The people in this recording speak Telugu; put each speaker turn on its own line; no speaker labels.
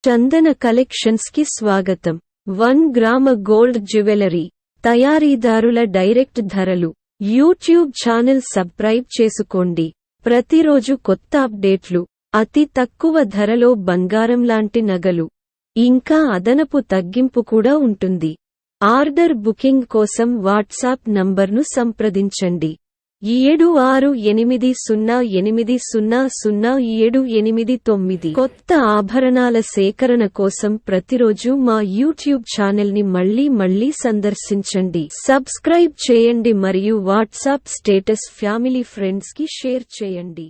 చందన కలెక్షన్స్ కి స్వాగతం. 1 గ్రామ గోల్డ్ జ్యువెలరీ తయారీదారుల డైరెక్ట్ ధరలు. యూట్యూబ్ ఛానల్ సబ్స్క్రైబ్ చేసుకోండి. ప్రతిరోజు కొత్త అప్డేట్లు, అతి తక్కువ ధరలో బంగారం లాంటి నగలు, ఇంకా అదనపు తగ్గింపు కూడా ఉంటుంది. ఆర్డర్ బుకింగ్ కోసం వాట్సాప్ నంబర్ను సంప్రదించండి. 7680800789. కొత్త ఆభరణాల సేకరణ కోసం ప్రతిరోజు మా యూట్యూబ్ ఛానల్ని మళ్ళీ సందర్శించండి. సబ్స్క్రైబ్ చేయండి మరియు వాట్సాప్ స్టేటస్ ఫ్యామిలీ ఫ్రెండ్స్ కి షేర్ చేయండి.